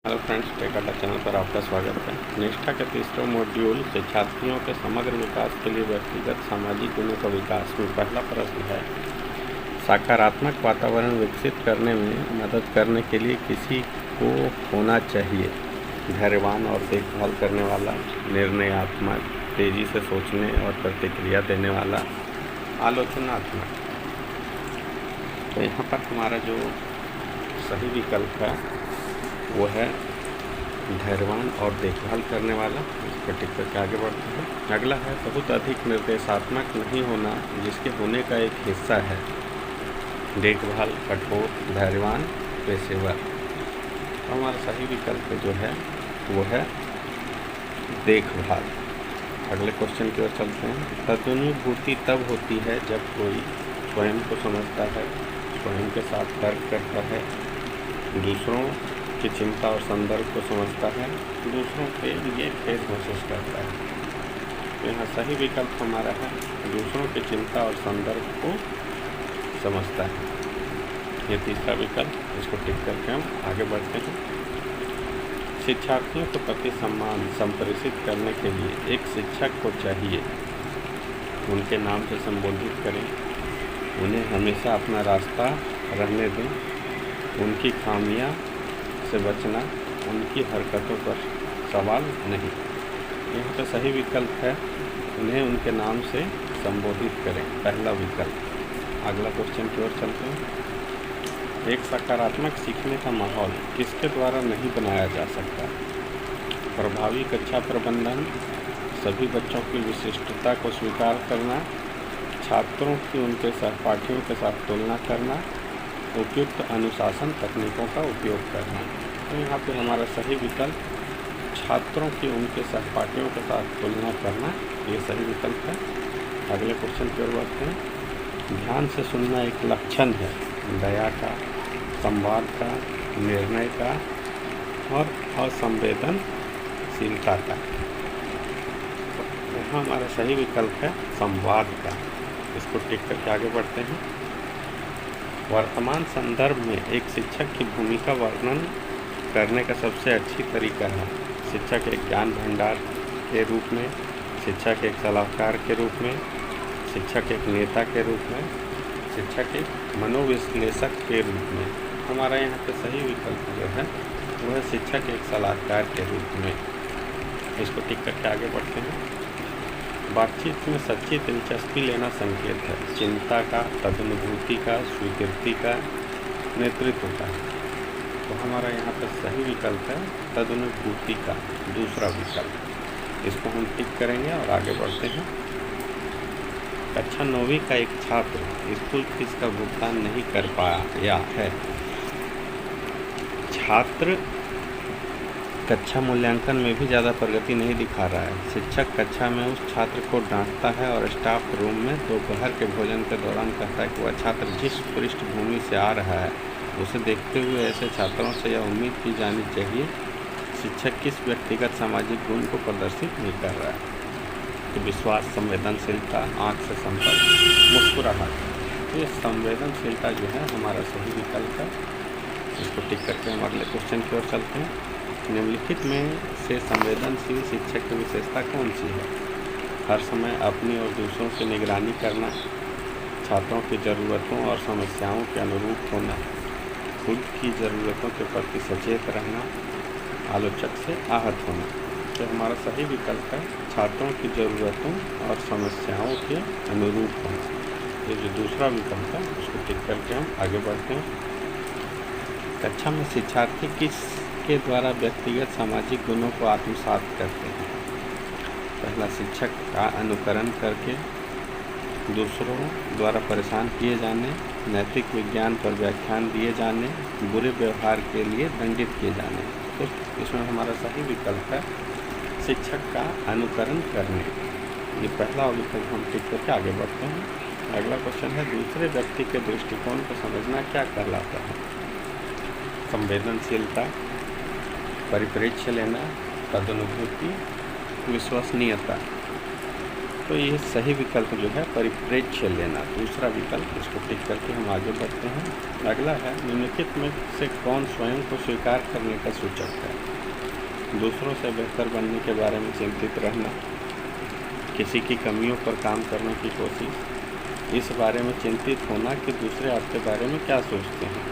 Hello friends, take अड्डा channel पर आपका स्वागत है। निष्ठा के तीसरे मॉड्यूल शिक्षार्थियों के समग्र विकास के लिए व्यक्तिगत सामाजिक गुणों का विकास में पहला प्रश्न है, सकारात्मक वातावरण विकसित करने में मदद करने के लिए किसी को होना चाहिए? धैर्यवान और देखभाल करने वाला, निर्णयात्मक, तेजी से सोचने और प्रतिक्रिया देने वाला, आलोचनात्मक। तो यहाँ पर हमारा जो सही विकल्प है वो है धैर्यवान और देखभाल करने वाला। इसको टिक करके आगे बढ़ते हैं। अगला है बहुत अधिक निर्देशात्मक नहीं होना, जिसके होने का एक हिस्सा है। देखभाल, कठोर, धैर्यवान, पेशेवर। तो हमारा सही विकल्प जो है वो है देखभाल। अगले क्वेश्चन की ओर चलते हैं। तदनुभूति तब होती है जब कोई स्वयं को समझता है, स्वयं के साथ तर्क करता है, दूसरों की चिंता और संदर्भ को समझता है, दूसरों के लिए खेद महसूस करता है। तो यहाँ सही विकल्प हमारा है दूसरों की चिंता और संदर्भ को समझता है। ये तीसरा विकल्प, इसको टिक करके हम आगे बढ़ते हैं। शिक्षार्थियों के प्रति सम्मान संप्रेषित करने के लिए एक शिक्षक को चाहिए उनके नाम से संबोधित करें, उन्हें हमेशा अपना रास्ता रहने दें, उनकी खामियां से बचना, उनकी हरकतों पर सवाल नहीं। यहाँ पे सही विकल्प है उन्हें उनके नाम से संबोधित करें, पहला विकल्प। अगला क्वेश्चन की ओर चलते हैं। एक सकारात्मक सीखने का माहौल किसके द्वारा नहीं बनाया जा सकता? प्रभावी कक्षा प्रबंधन, सभी बच्चों की विशिष्टता को स्वीकार करना, छात्रों की उनके सहपाठियों के साथ तुलना करना, उपयुक्त अनुशासन तकनीकों का उपयोग करना। तो यहाँ पे हमारा सही विकल्प छात्रों की उनके सहपाठियों के साथ तुलना करना, ये सही विकल्प है। अगले क्वेश्चन की ओर बढ़ते हैं। ध्यान से सुनना एक लक्षण है दया का, संवाद का, निर्णय का और असंवेदनशीलता का। यहाँ हमारा सही विकल्प है संवाद का। इसको टिक करके आगे बढ़ते हैं। वर्तमान संदर्भ में एक शिक्षक की भूमिका वर्णन करने का सबसे अच्छी तरीका है। शिक्षक एक ज्ञान भंडार के रूप में, शिक्षक एक सलाहकार के रूप में, शिक्षक एक नेता के रूप में, शिक्षक एक मनोविश्लेषक के रूप में। हमारा यहाँ पे सही विकल्प जो है वह है शिक्षक एक सलाहकार के रूप में। इसको टिक करके आगे बढ़ते हैं। बातचीत में सच्ची दिलचस्पी लेना संकेत है चिंता का, तदनुभूति का, स्वीकृति का, नेतृत्व का। तो हमारा यहाँ पर सही विकल्प है तदनुभूति का, दूसरा विकल्प। इसको हम टिक करेंगे और आगे बढ़ते हैं। कक्षा 9वीं का एक छात्र स्कूल फीस का भुगतान नहीं कर पाया है। छात्र कक्षा मूल्यांकन में भी ज़्यादा प्रगति नहीं दिखा रहा है। शिक्षक कक्षा में उस छात्र को डांटता है और स्टाफ रूम में दोपहर के भोजन के दौरान कहता है कि वह छात्र जिस पृष्ठभूमि से आ रहा है उसे देखते हुए ऐसे छात्रों से यह उम्मीद की जानी चाहिए शिक्षक किस व्यक्तिगत सामाजिक गुण को प्रदर्शित नहीं कर रहा है। तो विश्वास, संवेदनशीलता, आँख से संपर्क, मुस्कुराहट। तो ये संवेदनशीलता जो है हमारा सही विकल्प है। इसको टिक करके हम अगले क्वेश्चन की ओर चलते हैं। निम्नलिखित में से संवेदनशील शिक्षक की विशेषता कौन सी है? हर समय अपनी और दूसरों की निगरानी करना, छात्रों की ज़रूरतों और समस्याओं के अनुरूप होना, खुद की ज़रूरतों के प्रति सचेत रहना, आलोचक से आहत होना। तो हमारा सही विकल्प है छात्रों की ज़रूरतों और समस्याओं के अनुरूप होना। ये जो दूसरा विकल्प है उसको टिक करके हम आगे बढ़ते हैं। कक्षा में शिक्षार्थी किस के द्वारा व्यक्तिगत सामाजिक गुणों को आत्मसात करते हैं? पहला, शिक्षक का अनुकरण करके, दूसरों द्वारा परेशान किए जाने, नैतिक विज्ञान पर व्याख्यान दिए जाने, बुरे व्यवहार के लिए दंडित किए जाने। तो इसमें हमारा सही विकल्प है शिक्षक का अनुकरण करने। ये पहला विकल्प हम टिक करके आगे बढ़ते हैं। अगला क्वेश्चन है दूसरे व्यक्ति के दृष्टिकोण को समझना क्या कहलाता है? संवेदनशीलता, परिप्रेक्ष्य लेना, तदनुभूति, विश्वसनीयता। तो ये सही विकल्प जो है परिप्रेक्ष्य लेना, दूसरा विकल्प, इसको टिक करके हम आगे बढ़ते हैं। अगला है निम्नलिखित में से कौन स्वयं को स्वीकार करने का सूचक है? दूसरों से बेहतर बनने के बारे में चिंतित रहना, किसी की कमियों पर काम करने की कोशिश, इस बारे में चिंतित होना कि दूसरे आपके बारे में क्या सोचते हैं,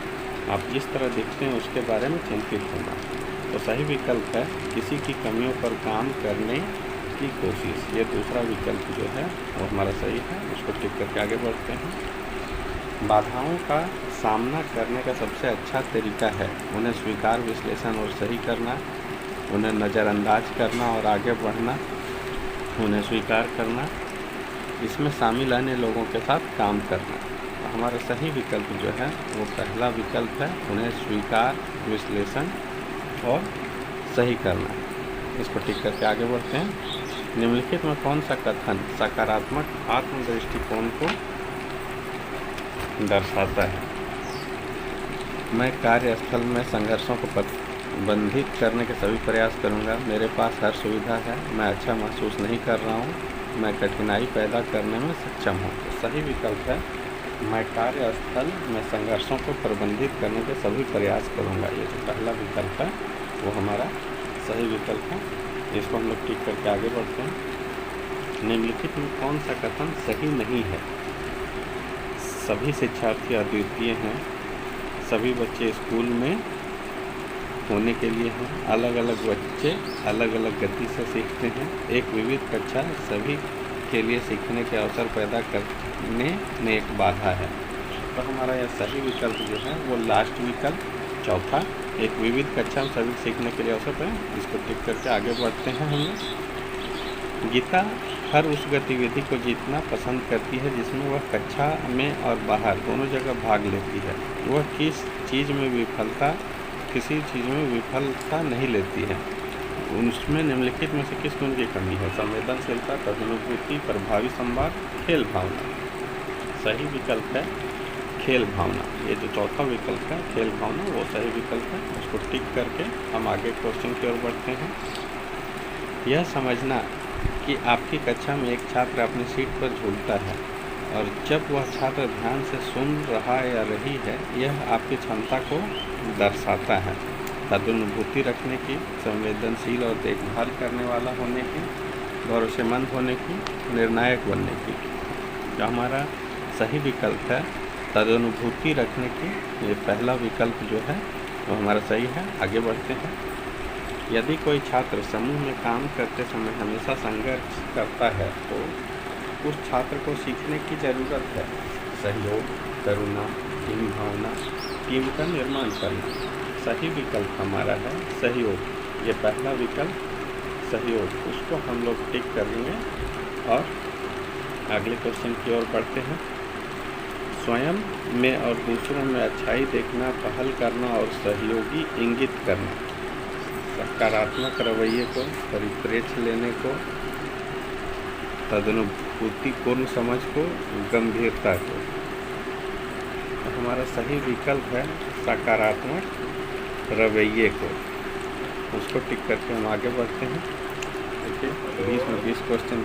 आप जिस तरह दिखते हैं उसके बारे में चिंतित होना। तो सही विकल्प है किसी की कमियों पर काम करने की कोशिश। ये दूसरा विकल्प जो है वो हमारा सही है, उसको टिक करके आगे बढ़ते हैं। बाधाओं का सामना करने का सबसे अच्छा तरीका है उन्हें स्वीकार, विश्लेषण और सही करना, उन्हें नज़रअंदाज करना और आगे बढ़ना, उन्हें स्वीकार करना, इसमें शामिल अन्य लोगों के साथ काम करना। तो हमारा सही विकल्प जो है वो पहला विकल्प है, उन्हें स्वीकार, विश्लेषण और सही करना। इसको टिक करके आगे बढ़ते हैं। निम्नलिखित में कौन सा कथन सकारात्मक आत्म दृष्टिकोण को दर्शाता है? मैं कार्यस्थल में संघर्षों को प्रतिबंधित करने के सभी प्रयास करूंगा, मेरे पास हर सुविधा है, मैं अच्छा महसूस नहीं कर रहा हूं, मैं कठिनाई पैदा करने में सक्षम हूं। तो सही विकल्प है मैं कार्यस्थल में संघर्षों को प्रबंधित करने के सभी प्रयास करूंगा। ये जो पहला विकल्प है वो हमारा सही विकल्प है, इसको हम लोग टिक करके आगे बढ़ते हैं। निम्नलिखित में कौन सा कथन सही नहीं है? सभी शिक्षार्थी अद्वितीय हैं, सभी बच्चे स्कूल में होने के लिए हैं, अलग अलग बच्चे अलग अलग गति से सीखते हैं, एक विविध कक्षा सभी के लिए सीखने के अवसर पैदा करने में एक बाधा है। तो हमारा यह सही विकल्प जो है वो लास्ट विकल्प, चौथा, एक विविध कक्षा में सभी सीखने के लिए अवसर है, इसको टिक करके आगे बढ़ते हैं हम लोग। गीता हर उस गतिविधि को जीतना पसंद करती है जिसमें वह कक्षा में और बाहर दोनों जगह भाग लेती है। वह किसी चीज़ में विफलता नहीं लेती है। उसमें निम्नलिखित में से किस गुण की कमी है? संवेदनशीलता, तदनुभूति, प्रभावी संवाद, खेल भावना। सही विकल्प है खेल भावना। ये जो चौथा विकल्प है खेल भावना वो सही विकल्प है, उसको टिक करके हम आगे क्वेश्चन की ओर बढ़ते हैं। यह समझना कि आपकी कक्षा में एक छात्र अपनी सीट पर झूलता है और जब वह छात्र ध्यान से सुन रहा या रही है, यह आपकी क्षमता को दर्शाता है। तदनुभूति रखने की, संवेदनशील और देखभाल करने वाला होने की, भरोसेमंद होने की, निर्णायक बनने की। जो हमारा सही विकल्प है तदनुभूति रखने की, ये पहला विकल्प जो है वो हमारा सही है। आगे बढ़ते हैं। यदि कोई छात्र समूह में काम करते समय हमेशा संघर्ष करता है तो उस छात्र को सीखने की ज़रूरत है। सहयोग, करुणा, टीम भावना, टीम का निर्माण करना। सही विकल्प हमारा है सहयोग। ये पहला विकल्प सहयोग, उसको हम लोग टिक कर देंगे और अगले क्वेश्चन की ओर बढ़ते हैं। स्वयं में और दूसरों में अच्छाई देखना, पहल करना और सहयोगी इंगित करना। सकारात्मक रवैये को, परिप्रेक्ष्य लेने को, तदनुभूतिपूर्ण समझ को, गंभीरता को। तो हमारा सही विकल्प है सकारात्मक रवैये को, उसको टिक करके हम आगे बढ़ते हैं। देखिए 20 में 20 क्वेश्चन